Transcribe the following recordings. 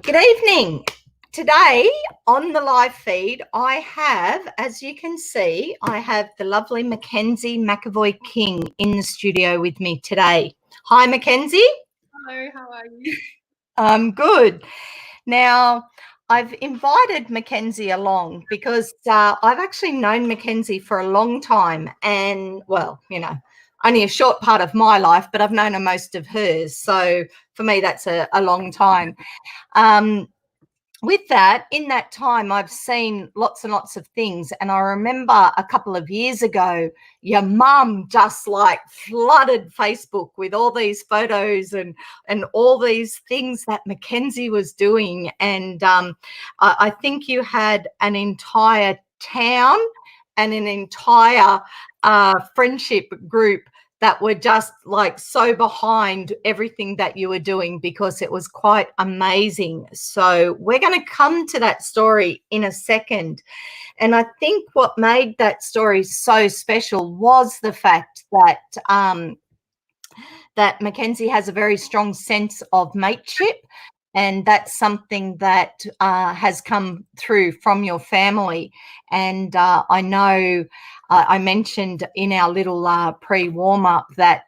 Good evening. Today on the live feed, I have, as you can see, I have the lovely Mackenzie McAvoy King in the studio with me today. Hi, Mackenzie. Hello, how are you? I'm good. Now, I've invited Mackenzie along because I've actually known Mackenzie for a long time and, well, you know, only a short part of my life, but I've known her most of hers. So for me, that's a long time. With that, in that time, I've seen lots and lots of things. And I remember a couple of years ago, your mum just like flooded Facebook with all these photos and all these things that Mackenzie was doing. And I think you had an entire town and an entire friendship group that were just like so behind everything that you were doing because it was quite amazing. So we're going to come to that story in a second. And I think what made that story so special was the fact that that Mackenzie has a very strong sense of mateship. And that's something that has come through from your family. And I know I mentioned in our little pre-warm-up that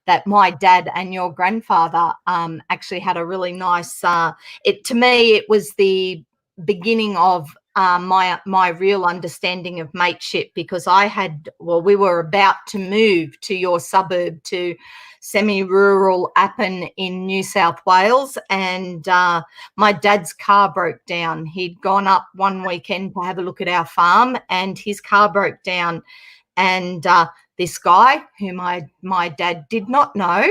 that my dad and your grandfather actually had a really nice, to me, it was the beginning of my real understanding of mateship, because we were about to move to your suburb, to semi-rural Athens in New South Wales, and my dad's car broke down. He'd gone up one weekend to have a look at our farm and his car broke down, and this guy who my dad did not know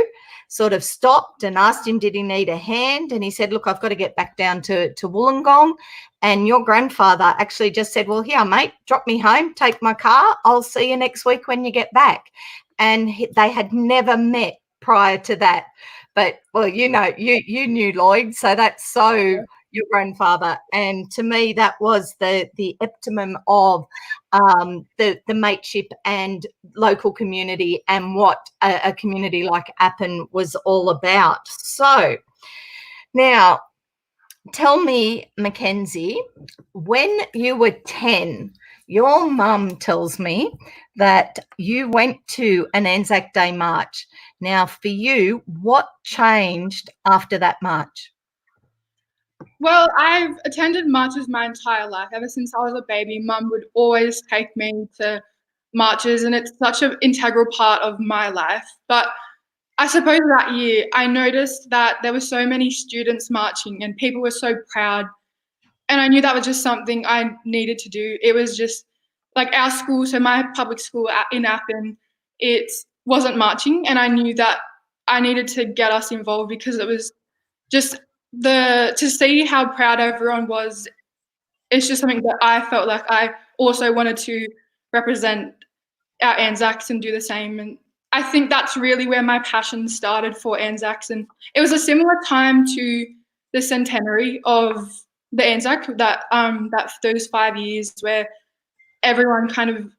sort of stopped and asked him, did he need a hand? And he said, look, I've got to get back down to Wollongong. And your grandfather actually just said, well, here, mate, drop me home, take my car. I'll see you next week when you get back. And they had never met prior to that. But, well, you know, you knew Lloyd, so that's so your grandfather. And to me, that was the epitome of the mateship and local community and what a community like Athens was all about. So now, tell me, Mackenzie, when you were 10, your mum tells me that you went to an Anzac Day march. Now, for you, what changed after that march? Well, I've attended marches my entire life. Ever since I was a baby, Mum would always take me to marches, and it's such an integral part of my life. But I suppose that year I noticed that there were so many students marching and people were so proud. And I knew that was just something I needed to do. It was just like our school, so my public school in Athens, it wasn't marching, and I knew that I needed to get us involved because it was just to see how proud everyone was. It's just something that I felt like I also wanted to represent our Anzacs and do the same. And I think that's really where my passion started for Anzacs. And it was a similar time to the centenary of the Anzac, that those 5 years where everyone kind of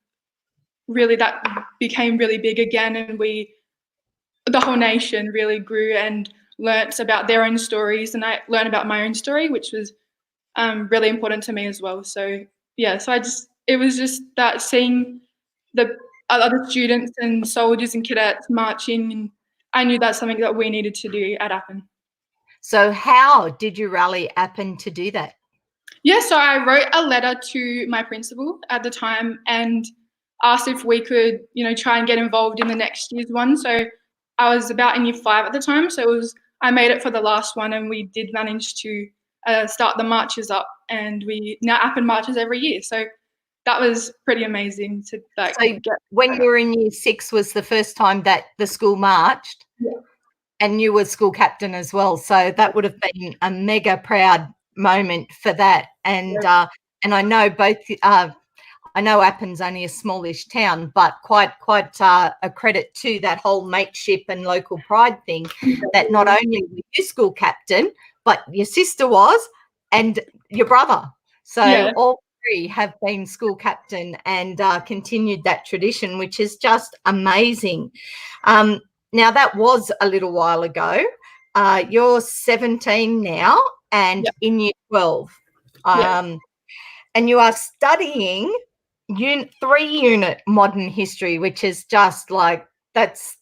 really, that became really big again, and the whole nation really grew and learnt about their own stories, and I learned about my own story, which was really important to me as well. So yeah, it was just that, seeing the other students and soldiers and cadets marching, and I knew that's something that we needed to do at Athens. So how did you rally Athens to do that? Yeah, so I wrote a letter to my principal at the time and asked if we could, try and get involved in the next year's one. So I was about in year 5 at the time, so I made it for the last one, and we did manage to start the marches up, and we now Athens marches every year. So that was pretty amazing to when you were in year 6 was the first time that the school marched? Yeah. And you were school captain as well, so that would have been a mega proud moment for that. And yeah. And I know both. I know Athens only a smallish town, but quite a credit to that whole mateship and local pride thing. That not only were you school captain, but your sister was, and your brother. So all three have been school captain and continued that tradition, which is just amazing. Now, that was a little while ago. You're 17 now, and Yep. in year 12. Yeah. And you are studying 3-unit modern history, which is just like, that's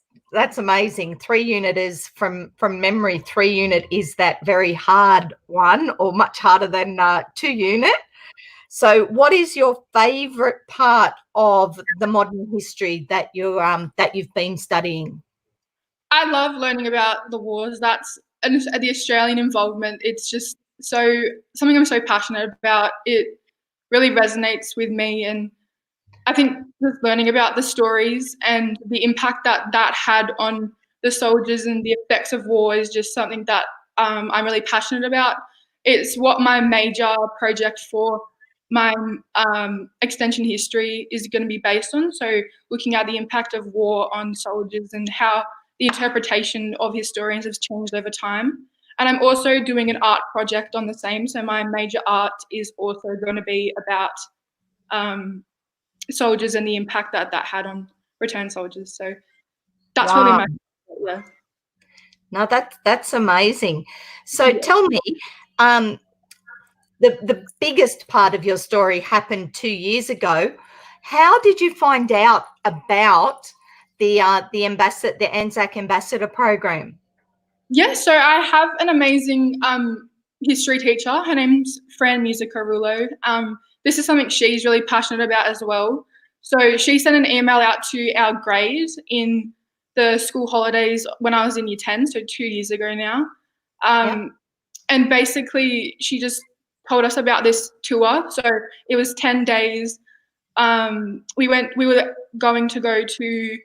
amazing. 3-unit is from memory. 3-unit is that very hard one, or much harder than 2-unit. So what is your favorite part of the modern history that you've been studying? I love learning about the wars. And the Australian involvement. It's just something I'm so passionate about. It really resonates with me, and I think just learning about the stories and the impact that had on the soldiers and the effects of war is just something that I'm really passionate about. It's what my major project for my extension history is going to be based on. So looking at the impact of war on soldiers and how the interpretation of historians has changed over time. And I'm also doing an art project on the same. So my major art is also going to be about soldiers and the impact that had on returned soldiers. So that's really Wow. yeah. No, that's amazing. So Yeah. tell me, the biggest part of your story happened 2 years ago. How did you find out about the Anzac Ambassador program? Yeah, so I have an amazing history teacher. Her name's Fran Musicarulo. This is something she's really passionate about as well. So she sent an email out to our grades in the school holidays when I was in year 10, so 2 years ago now. Yep. And basically she just told us about this tour. So it was 10 days. We were going to go to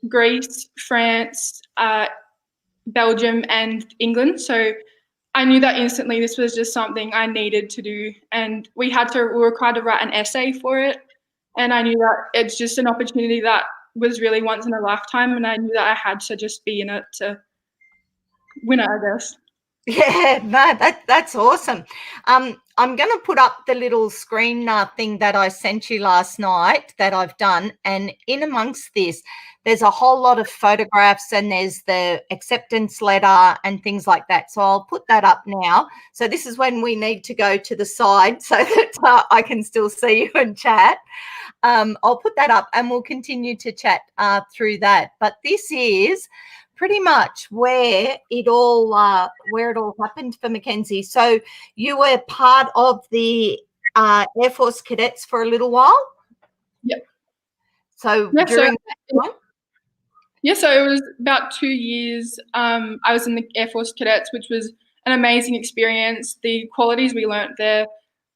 Greece, France, Belgium, and England. So I knew that instantly this was just something I needed to do. And we were required to write an essay for it. And I knew that it's just an opportunity that was really once in a lifetime. And I knew that I had to just be in it to win it, I guess. Yeah, no, that's awesome. I'm going to put up the little screen thing that I sent you last night that I've done, and in amongst this, there's a whole lot of photographs, and there's the acceptance letter and things like that. So I'll put that up now. So this is when we need to go to the side so that I can still see you and chat. I'll put that up, and we'll continue to chat through that. But this is pretty much where it all happened for McKenzie. So you were part of the Air Force cadets for a little while. Yep. So Yeah, during that time? Yeah, so it was about 2 years. I was in the Air Force cadets, which was an amazing experience. The qualities we learnt there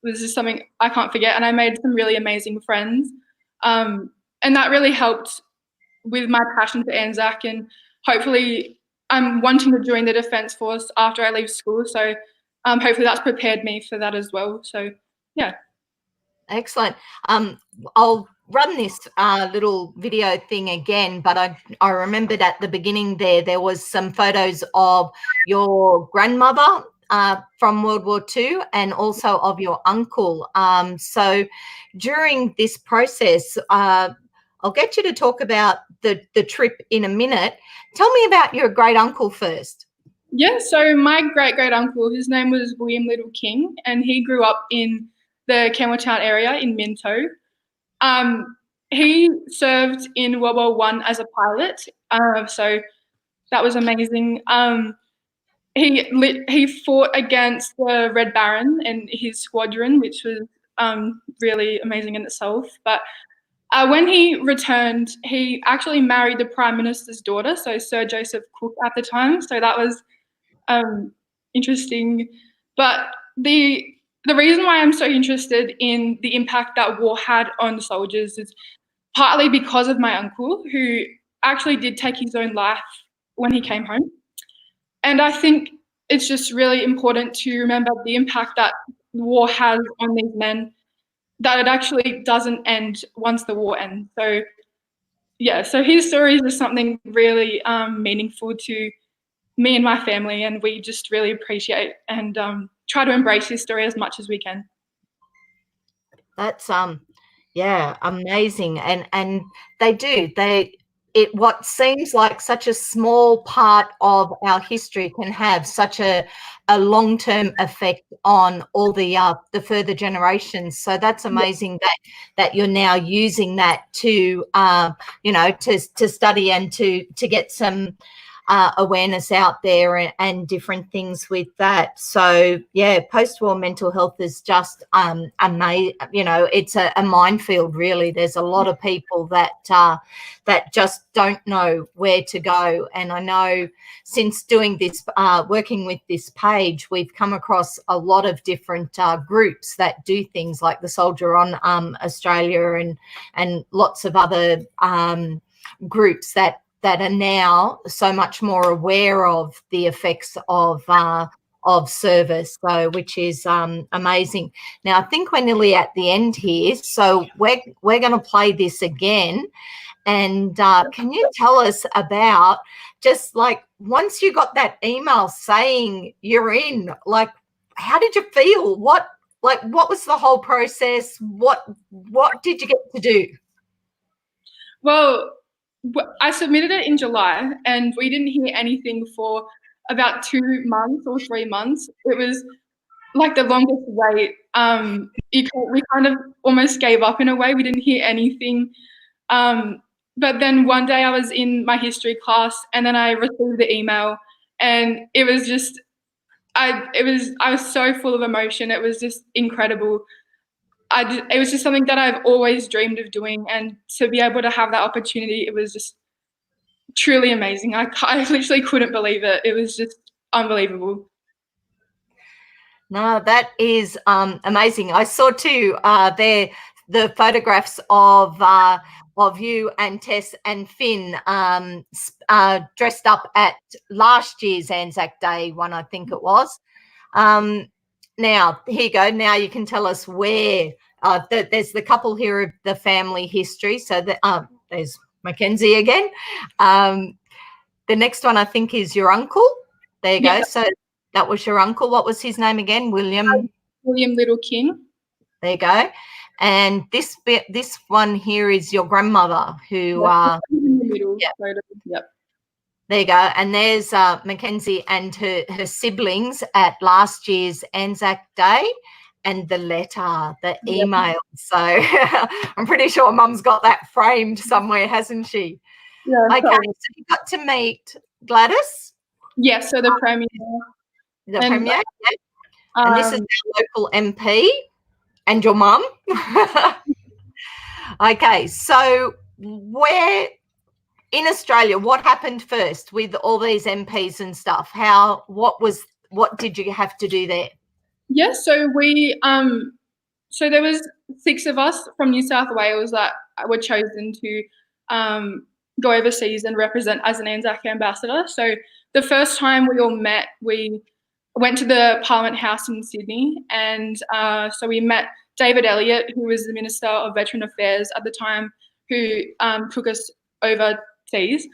was just something I can't forget, and I made some really amazing friends. And that really helped with my passion for Anzac, and hopefully I'm wanting to join the Defence Force after I leave school. So hopefully that's prepared me for that as well. So yeah. Excellent. I'll run this little video thing again, but I remembered at the beginning there was some photos of your grandmother from World War II and also of your uncle. So during this process, I'll get you to talk about the trip in a minute. Tell me about your great uncle first. Yeah, so my great uncle, his name was William Little King, and he grew up in the Campbelltown area in Minto. He served in World War I as a pilot, so that was amazing. He fought against the Red Baron and his squadron, which was really amazing in itself. But when he returned, he actually married the Prime Minister's daughter, so Sir Joseph Cook at the time. So that was interesting. But the reason why I'm so interested in the impact that war had on soldiers is partly because of my uncle, who actually did take his own life when he came home. And I think it's just really important to remember the impact that war has on these men, that it actually doesn't end once the war ends. So yeah, so his story is just something really meaningful to me and my family, and we just really appreciate and try to embrace his story as much as we can. That's yeah, amazing. And they do. what seems like such a small part of our history can have such a long-term effect on all the further generations. So that's amazing that you're now using that to to study and to get some awareness out there and different things with that. So yeah, post-war mental health is just amazing. It's a minefield, really. There's a lot of people that just don't know where to go. And I know since doing this, working with this page, we've come across a lot of different groups that do things like the Soldier On Australia and lots of other groups that are now so much more aware of the effects of service, so which is amazing. Now I think we're nearly at the end here, so we're going to play this again. And can you tell us about just like once you got that email saying you're in, like how did you feel? What was the whole process? What did you get to do? Well, I submitted it in July and we didn't hear anything for about 2 months or 3 months. It was like the longest wait. We kind of almost gave up in a way. We didn't hear anything. But then one day I was in my history class and then I received the email and it was just, I was so full of emotion. It was just incredible. It was just something that I've always dreamed of doing, and to be able to have that opportunity, it was just truly amazing. I literally couldn't believe it. It was just unbelievable. No, that is amazing. I saw too there the photographs of you and Tess and Finn dressed up at last year's Anzac Day one, I think it was. Now, here you go. Now you can tell us where. There's the couple here of the family history. So there's McKenzie again. The next one I think is your uncle. There you go. So that was your uncle. What was his name again? William Little King. There you go. And this one here is your grandmother who in the middle. Yep. There you go. And there's McKenzie and her siblings at last year's Anzac Day, and the letter, the email. So I'm pretty sure Mum's got that framed somewhere, hasn't she? Yeah. Okay, so you got to meet Gladys? Yes, so the Premier. The Premier, yeah. And this is our local MP and your mum. Okay, so where in Australia, what happened first with all these MPs and stuff? What did you have to do there? Yeah, so we so there was 6 of us from New South Wales that were chosen to go overseas and represent as an Anzac ambassador. So the first time we all met, we went to the Parliament House in Sydney, and so we met David Elliott, who was the Minister of Veteran Affairs at the time, who took us overseas.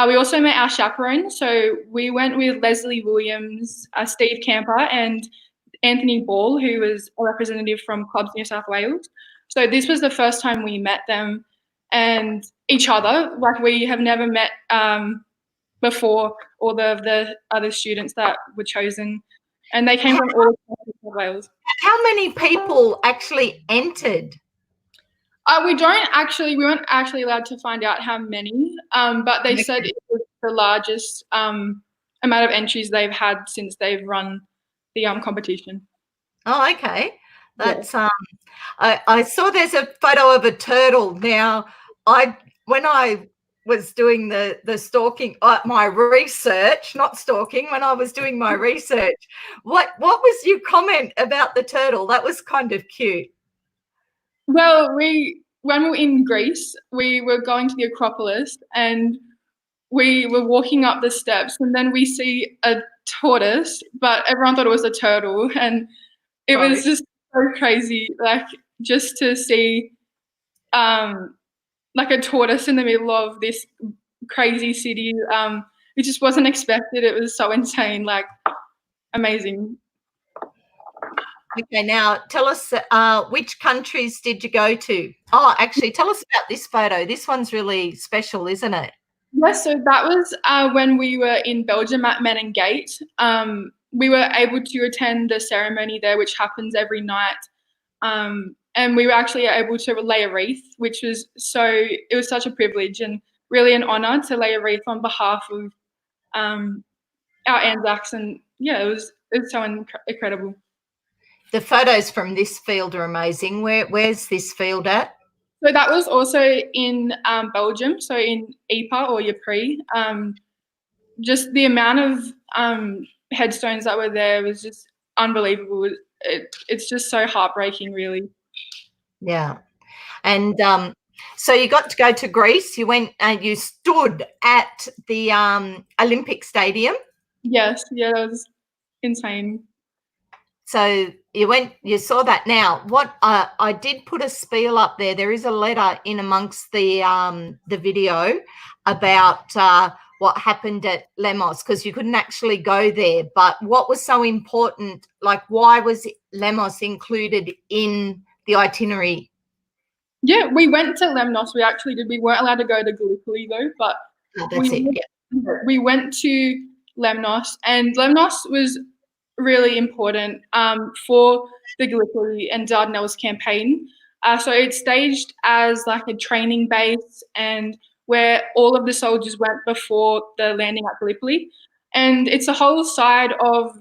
We also met our chaperone. So we went with Leslie Williams, Steve Camper, and Anthony Ball, who was a representative from Clubs New South Wales. So this was the first time we met them and each other. Like, we have never met before all the other students that were chosen, and they came from all of New South Wales. How many people actually entered? We weren't actually allowed to find out how many, but they said it was the largest amount of entries they've had since they've run the competition. Oh, okay. That's I saw there's a photo of a turtle. Now, when I was doing the stalking, my research, not stalking, when I was doing my research, what was your comment about the turtle? That was kind of cute. Well, when we were in Greece, we were going to the Acropolis and we were walking up the steps, and then we see a tortoise, but everyone thought it was a turtle, and it was just so crazy, like, just to see like a tortoise in the middle of this crazy city. It just wasn't expected. It was so insane, like, amazing. Okay, now tell us which countries did you go to? Oh, actually, tell us about this photo. This one's really special, isn't it? Yes, so that was when we were in Belgium at Men and Gate. We were able to attend the ceremony there, which happens every night. And we were actually able to lay a wreath, which was it was such a privilege and really an honour to lay a wreath on behalf of our Anzacs. And yeah, it was so incredible. The photos from this field are amazing. Where's this field at? So that was also in Belgium, so in Ypres or Ypres. Just the amount of headstones that were there was just unbelievable. It's just so heartbreaking, really. Yeah. And so you got to go to Greece. You went and you stood at the Olympic Stadium. Yes, yeah, that was insane. So you saw that. Now, what I did put a spiel up there. There is a letter in amongst the video about what happened at Lamaze, because you couldn't actually go there. But what was so important? Like, why was Lamaze included in the itinerary? Yeah, we went to Lemnos. We actually did. We weren't allowed to go to Gallipoli though, but we went to Lemnos, and Lemnos was really important for the Gallipoli and Dardanelles campaign. So it's staged as like a training base and where all of the soldiers went before the landing at Gallipoli. And it's a whole side of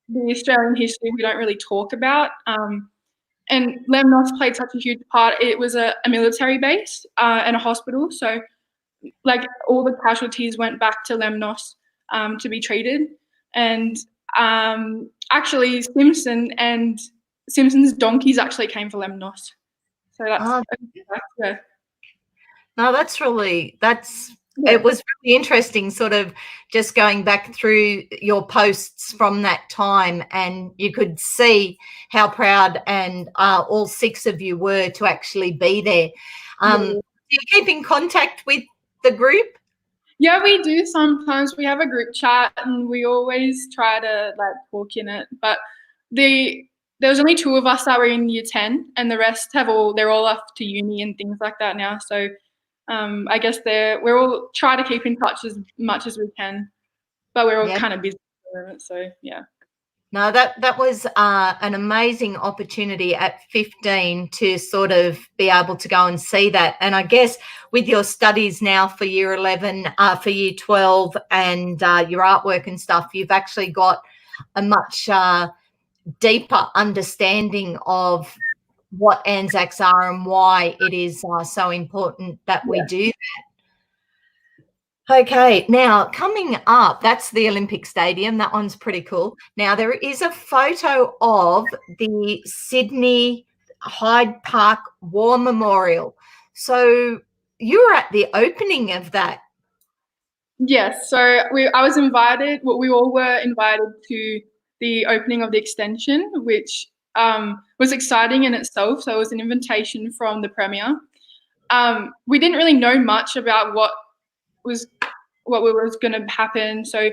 the Australian history we don't really talk about. And Lemnos played such a huge part. It was a military base and a hospital. So like all the casualties went back to Lemnos to be treated. And actually Simpson's donkeys actually came for Lemnos. So that's yeah. No, it was really interesting, sort of just going back through your posts from that time, and you could see how proud and all 6 of you were to actually be there. Do you keep in contact with the group? Yeah, we do sometimes. We have a group chat and we always try to like talk in it. But there was only 2 of us that were in year 10 and the rest they're all off to uni and things like that now. So I guess we're all trying to keep in touch as much as we can, but we're all kind of busy at the moment. So yeah. No, that was an amazing opportunity at 15 to sort of be able to go and see that. And I guess with your studies now for year 11, for year 12 and your artwork and stuff, you've actually got a much deeper understanding of what Anzacs are and why it is so important that we do that. Okay, now coming up, that's the Olympic Stadium. That one's pretty cool. Now there is a photo of the Sydney Hyde Park War Memorial. So you were at the opening of that. Yes, so I was invited. Well, we all were invited to the opening of the extension, which was exciting in itself. So it was an invitation from the Premier. We didn't really know much about what was going to happen, so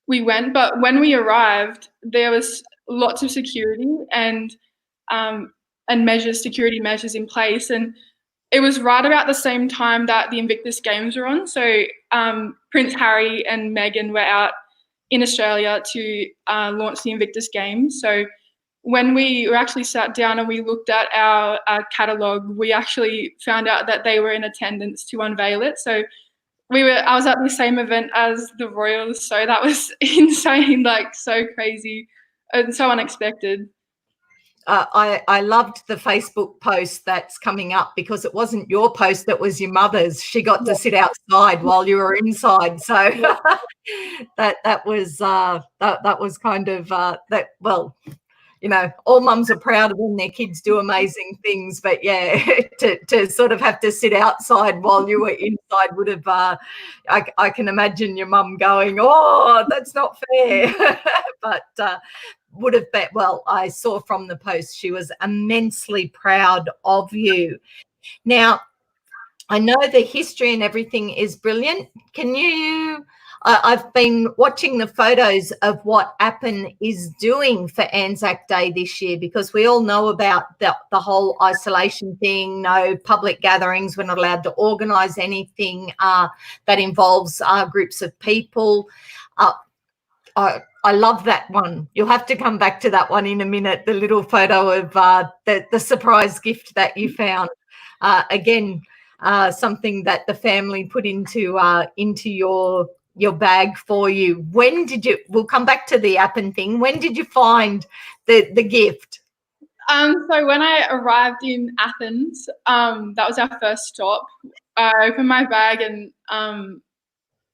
we went. But when we arrived, there was lots of security and security measures in place, and it was right about the same time that the Invictus Games were on. So Prince Harry and Meghan were out in Australia to launch the Invictus Games. So when we were actually sat down and we looked at our catalogue, we actually found out that they were in attendance to unveil it. So I was at the same event as the Royals, so that was insane, like so crazy and so unexpected. I loved the Facebook post that's coming up because it wasn't your post, that was your mother's. She got to sit outside while you were inside. So that was kind of that. Well, you know, all mums are proud of when their kids do amazing things, but yeah, to sort of have to sit outside while you were inside would have, I can imagine your mum going, oh, that's not fair. But would have been, well, I saw from the post she was immensely proud of you. Now, I know the history and everything is brilliant. Can you, I've been watching the photos of what Appen is doing for Anzac Day this year, because we all know about the whole isolation thing, no public gatherings, we're not allowed to organise anything that involves groups of people. I love that one. You'll have to come back to that one in a minute, the little photo of the surprise gift that you found. Again, something that the family put into your bag for you. When did you, we'll come back to the Appen thing, when did you find the gift? So when I arrived in Athens, that was our first stop. I opened my bag and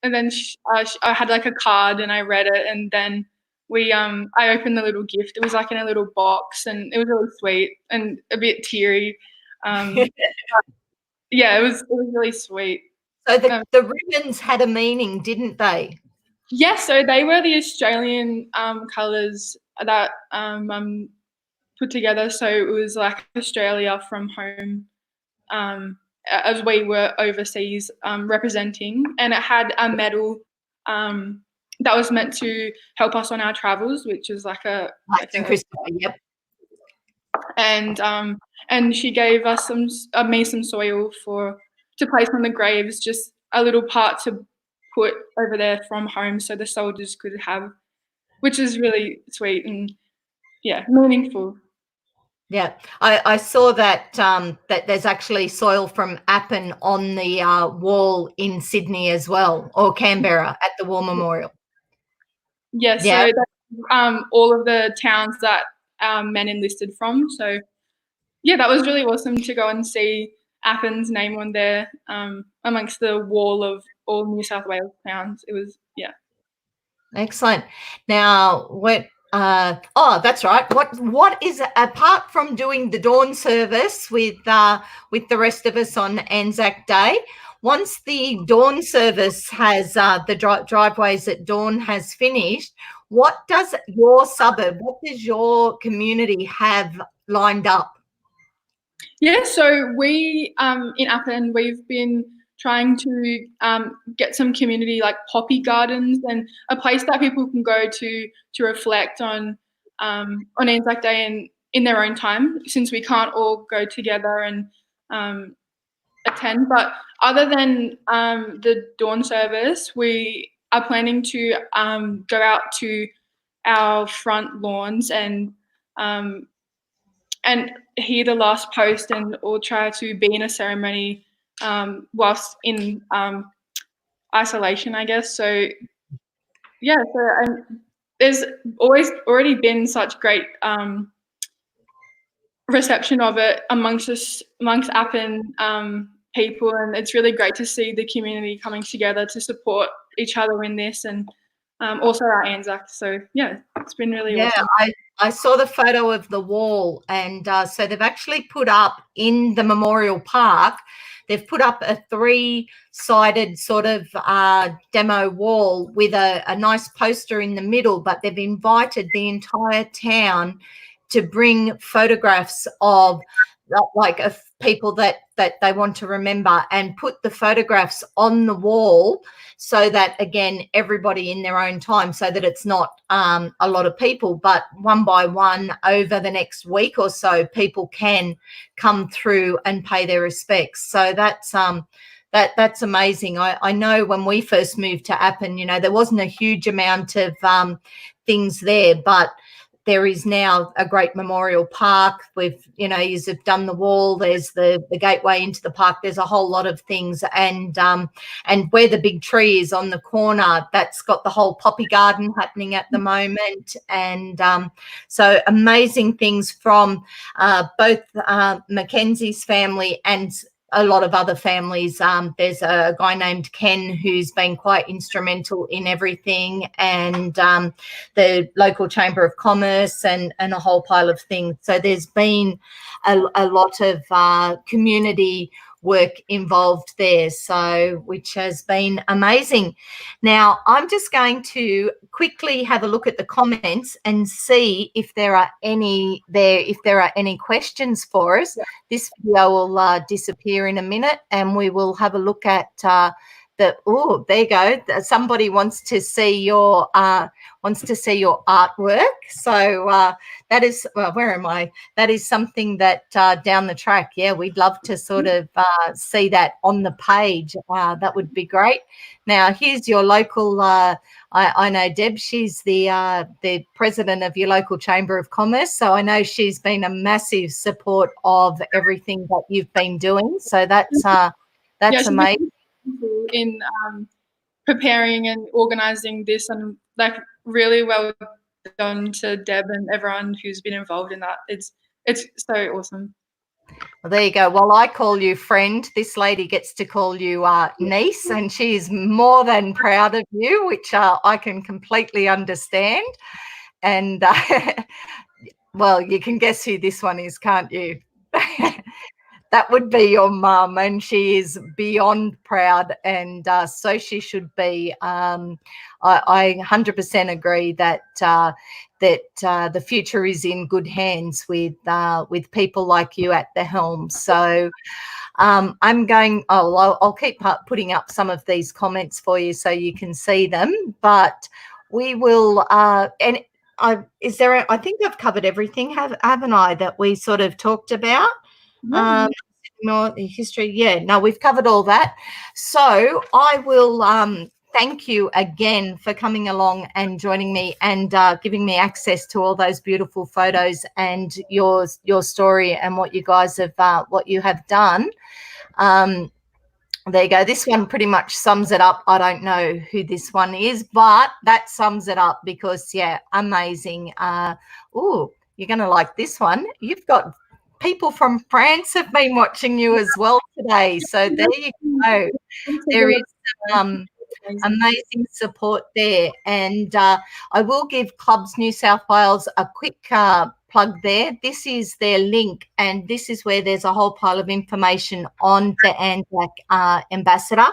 then I had like a card and I read it, and then I opened the little gift. It was like in a little box, and it was really sweet and a bit teary. Yeah, it was really sweut. So the ribbons had a meaning, didn't they? Yes, so they were the Australian colours that put together. So it was like Australia from home, as we were overseas representing, and it had a medal that was meant to help us on our travels, which is like a Christopher, yep. And she gave us some soil to place on the graves, just a little part to put over there from home, so the soldiers could have, which is really sweet and meaningful. Yeah, I saw that that there's actually soil from Appen on the wall in Sydney as well, or Canberra at the War Memorial. Yes, yeah. So that's, all of the towns that our men enlisted from. So yeah, that was really awesome to go and see Appin's name on there amongst the wall of all New South Wales towns. It was, Excellent. Now, what? That's right. What is, apart from doing the dawn service with the rest of us on Anzac Day? Once the dawn service has the driveways at dawn has finished, what does your suburb, what does your community have lined up? Yeah, so we in Appen, we've been trying to get some community like poppy gardens and a place that people can go to reflect on Anzac Day and in their own time, since we can't all go together and attend. But other than the dawn service, we are planning to go out to our front lawns and hear the last post, and or try to be in a ceremony whilst in isolation, I guess. So yeah, so there's already been such great reception of it amongst Appen people, and it's really great to see the community coming together to support each other in this, and also our Anzac. So yeah, it's been really awesome. I saw the photo of the wall, and so they've actually put up in the Memorial Park, they've put up a 3-sided sort of demo wall with a nice poster in the middle, but they've invited the entire town to bring photographs of people that they want to remember, and put the photographs on the wall, so that, again, everybody in their own time, so that it's not a lot of people, but one by one over the next week or so, people can come through and pay their respects. So that's that's amazing. I know when we first moved to Appen, there wasn't a huge amount of things there, but there is now a great memorial park. We've, you've done the wall. There's the gateway into the park. There's a whole lot of things, and where the big tree is on the corner, that's got the whole poppy garden happening at the moment, and so amazing things from both McKenzie's family and a lot of other families. There's a guy named Ken who's been quite instrumental in everything, and the local Chamber of Commerce, and a whole pile of things. So there's been a lot of community work involved there, so which has been amazing. Now, I'm just going to quickly have a look at the comments and see if there are any questions for us. This video will disappear in a minute, and we will have a look at there you go. Somebody wants to see your artwork. So that is, well, where am I? That is something that down the track, yeah, we'd love to sort of see that on the page. That would be great. Now, here's your local. I know Deb. She's the president of your local Chamber of Commerce. So I know she's been a massive support of everything that you've been doing. So that's amazing. In preparing and organizing this, and like really well done to Deb and everyone who's been involved in that. It's so awesome. Well, there you go. Well, I call you friend. This lady gets to call you niece, and she's more than proud of you, which I can completely understand. And well, you can guess who this one is, can't you? That would be your mum, and she is beyond proud, and so she should be. I 100% agree that the future is in good hands with people like you at the helm. So I'm going. I'll keep putting up some of these comments for you so you can see them. But we will. And is there? I think I've covered everything, haven't I? That we sort of talked about. History, yeah, no, we've covered all that. So I will thank you again for coming along and joining me and giving me access to all those beautiful photos and your story and what you guys have what you have done. There you go. This one pretty much sums it up. I don't know who this one is, but that sums it up because, yeah, amazing. Oh, you're going to like this one. You've got people from France have been watching you as well today. So there you go. There is amazing support there. And I will give Clubs New South Wales a quick plug there. This is their link, and this is where there's a whole pile of information on the Anzac Ambassador.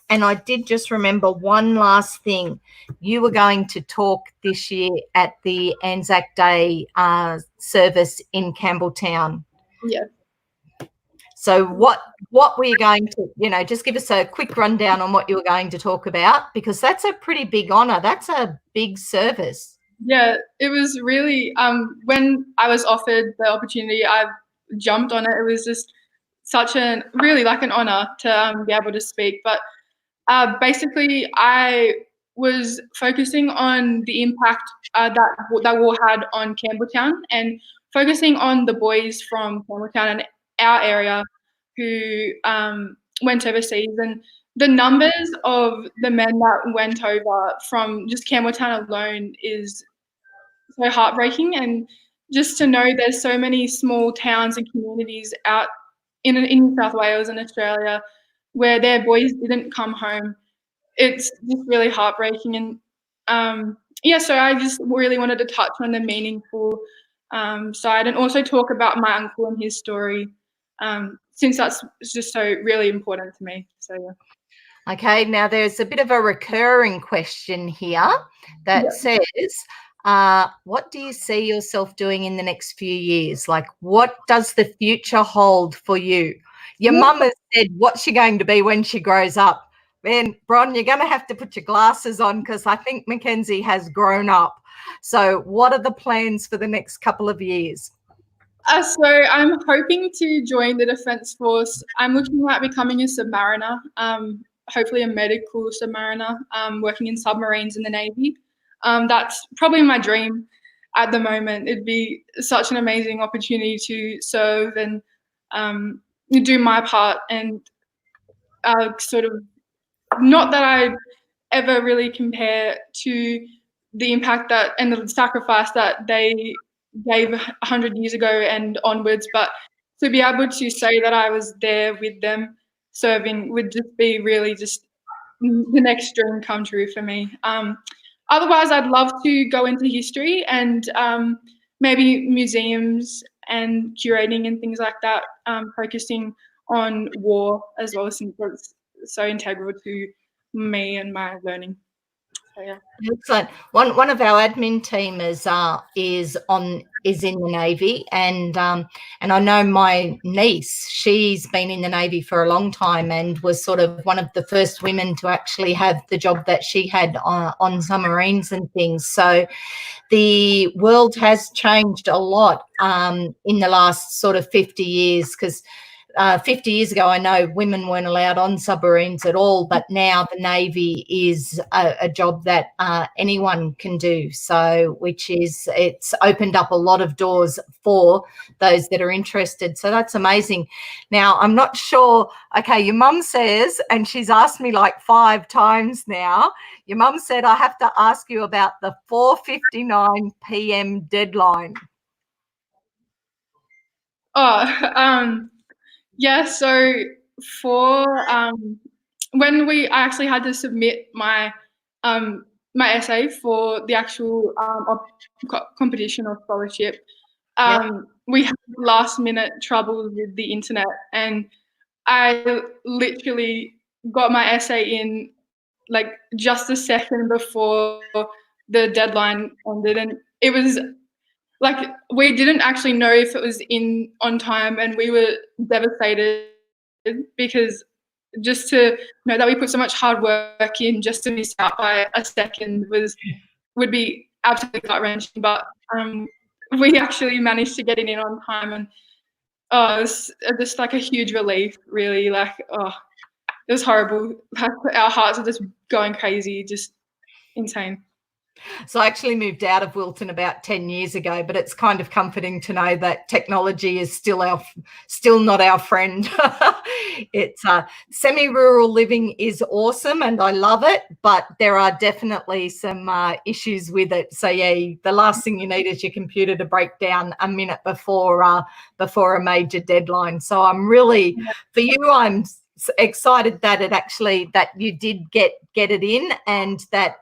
And I did just remember one last thing. You were going to talk this year at the Anzac Day service in Campbelltown. Yeah. So what were you going to, just give us a quick rundown on what you were going to talk about, because that's a pretty big honour. That's a big service. Yeah, it was really, when I was offered the opportunity, I jumped on it. It was just such really like an honour to be able to speak. But basically, I was focusing on the impact that war had on Campbelltown, and focusing on the boys from Campbelltown and our area who went overseas, and the numbers of the men that went over from just Campbelltown alone is so heartbreaking. And just to know there's so many small towns and communities out in New South Wales and Australia where their boys didn't come home, it's just really heartbreaking. And so I just really wanted to touch on the meaningful side, and also talk about my uncle and his story, since that's just so really important to me. So yeah. Okay, now there's a bit of a recurring question here that says, what do you see yourself doing in the next few years? Like, what does the future hold for you? Your mum has said, what's she going to be when she grows up? Man, Bron, you're going to have to put your glasses on, because I think McKenzie has grown up. So what are the plans for the next couple of years? So I'm hoping to join the Defence Force. I'm looking at becoming a submariner, hopefully a medical submariner, working in submarines in the Navy. That's probably my dream at the moment. It'd be such an amazing opportunity to serve and do my part, and sort of, not that I ever really compare to the impact that and the sacrifice that they gave 100 years ago and onwards, but to be able to say that I was there with them serving would just be really just the next dream come true for me. Otherwise, I'd love to go into history and maybe museums and curating and things like that, focusing on war as well, since it's so integral to me and my learning. So, yeah. Excellent. One of our admin team is is in the Navy, and I know my niece, she's been in the Navy for a long time and was sort of one of the first women to actually have the job that she had on submarines and things. So the world has changed a lot in the last sort of 50 years, because 50 years ago, I know women weren't allowed on submarines at all, but now the Navy is a job that anyone can do. So, it's opened up a lot of doors for those that are interested. So that's amazing. Now, I'm not sure. Okay, your mum says, and she's asked me like 5 times now, your mum said I have to ask you about the 4:59 p.m. deadline. Yeah, so for when I actually had to submit my my essay for the actual competition or scholarship, we had last minute trouble with the internet, and I literally got my essay in like just a second before the deadline ended, and it was like we didn't actually know if it was in on time, and we were devastated because just to know that we put so much hard work in just to miss out by a second would be absolutely gut-wrenching. But we actually managed to get it in on time, and it was just like a huge relief, really. Like, it was horrible. Like, our hearts are just going crazy, just insane. So I actually moved out of Wilton about 10 years ago, but it's kind of comforting to know that technology is still not our friend. It's semi-rural living is awesome and I love it, but there are definitely some issues with it. So yeah, the last thing you need is your computer to break down a minute before a major deadline. So I'm really, for you, I'm excited that you did get it in, and that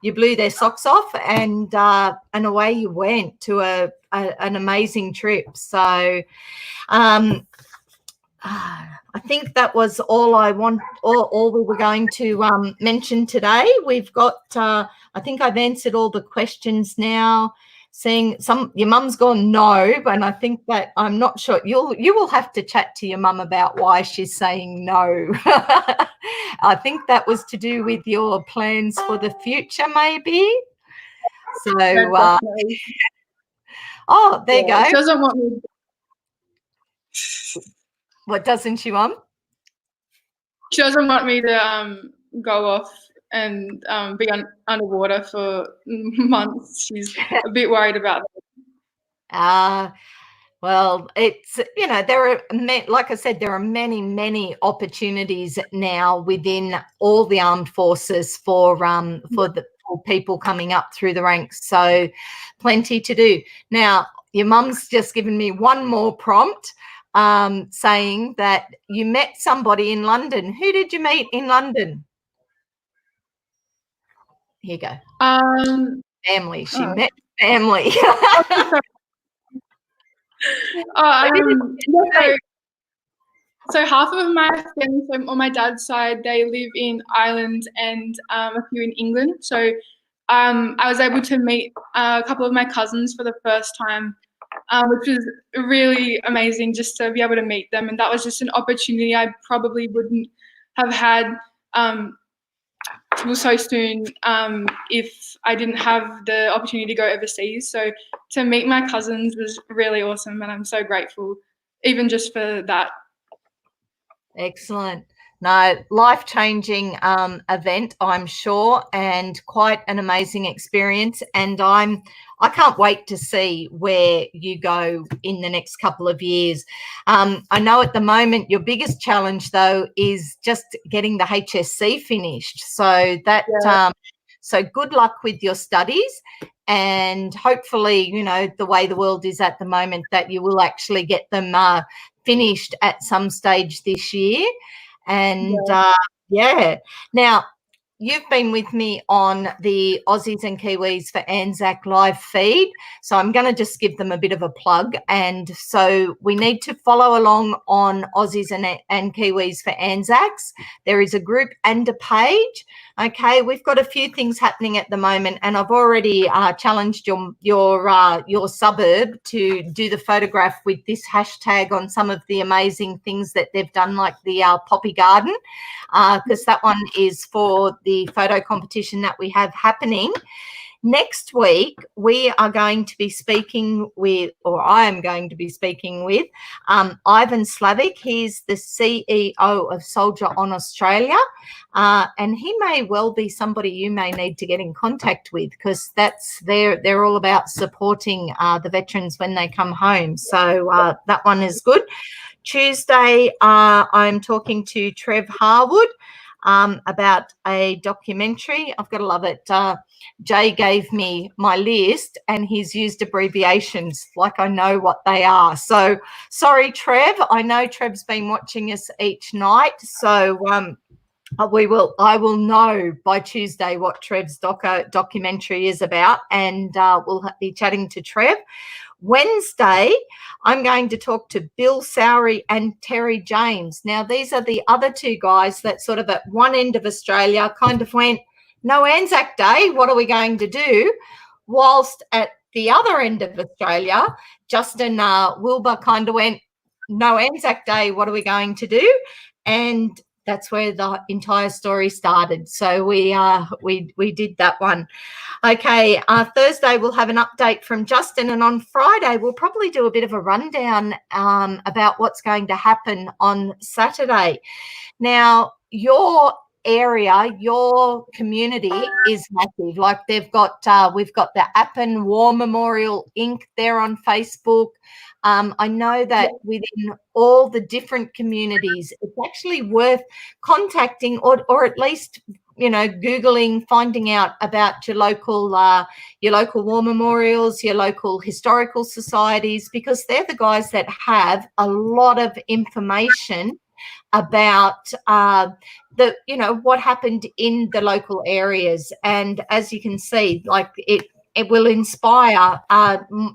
you blew their socks off, and away you went to an amazing trip. So I think that was all all we were going to mention today. We've got I think I've answered all the questions now. Seeing your mum's gone no, and I think that I'm not sure. You will have to chat to your mum about why she's saying no. I think that was to do with your plans for the future, maybe. So, oh, there you go. She doesn't want me. What doesn't she want? She doesn't want me to go off and be underwater for months. She's a bit worried about that. Well, it's, there are, like I said, there are many, many opportunities now within all the armed forces for people coming up through the ranks. So plenty to do. Now, your mum's just given me one more prompt, saying that you met somebody in London. Who did you meet in London? Here you go. Family. She met family. So half of my family, on my dad's side, they live in Ireland and a few in England. So I was able to meet a couple of my cousins for the first time, which was really amazing just to be able to meet them. And that was just an opportunity I probably wouldn't have had so soon if I didn't have the opportunity to go overseas. So to meet my cousins was really awesome, and I'm so grateful even just for that. Excellent. No, life-changing event, I'm sure, and quite an amazing experience. And I can't wait to see where you go in the next couple of years. I know at the moment your biggest challenge, though, is just getting the HSC finished. So that so good luck with your studies, and hopefully, the way the world is at the moment, that you will actually get them finished at some stage this year. And now you've been with me on the Aussies and Kiwis for Anzac live feed, so I'm going to just give them a bit of a plug. And so we need to follow along on Aussies and Kiwis for Anzacs. There is a group and a page. Okay, we've got a few things happening at the moment, and I've already challenged your suburb to do the photograph with this hashtag on some of the amazing things that they've done, like the poppy garden, because that one is for the photo competition that we have happening. Next week, we are going to be speaking with, or I am going to be speaking with, Ivan Slavic. He's the CEO of Soldier on Australia, and he may well be somebody you may need to get in contact with, because they're all about supporting the veterans when they come home. So that one is good. Tuesday, I'm talking to Trev Harwood about a documentary. I've got to love it. Jay gave me my list and he's used abbreviations like I know what they are. So sorry, Trev. I know Trev's been watching us each night. So I will know by Tuesday what Trev's documentary is about, and we'll be chatting to Trev. Wednesday, I'm going to talk to Bill Sowry and Terry James. Now, these are the other two guys that sort of at one end of Australia kind of went, no Anzac Day, what are we going to do? Whilst at the other end of Australia, Justin Wilbur kind of went, no Anzac Day, what are we going to do? And that's where the entire story started. So we did that one. Okay, Thursday we'll have an update from Justin, and on Friday we'll probably do a bit of a rundown about what's going to happen on Saturday. Now, your area, your community is massive. Like we've got the Appen War Memorial Inc. there on Facebook. I know that within all the different communities, it's actually worth contacting or at least, Googling, finding out about your local war memorials, your local historical societies, because they're the guys that have a lot of information about what happened in the local areas. And as you can see, like it will inspire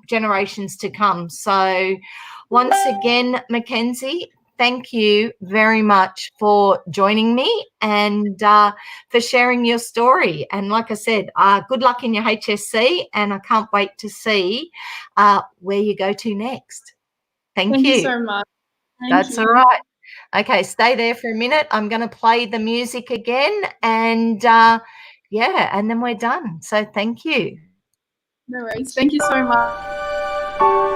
generations to come. So once again, McKenzie, thank you very much for joining me and for sharing your story. And like I said, good luck in your HSC, and I can't wait to see where you go to next. Thank you. Thank you so much. That's all right. Okay, stay there for a minute. I'm going to play the music again, and and then we're done. So thank you. No worries. Thank you so much.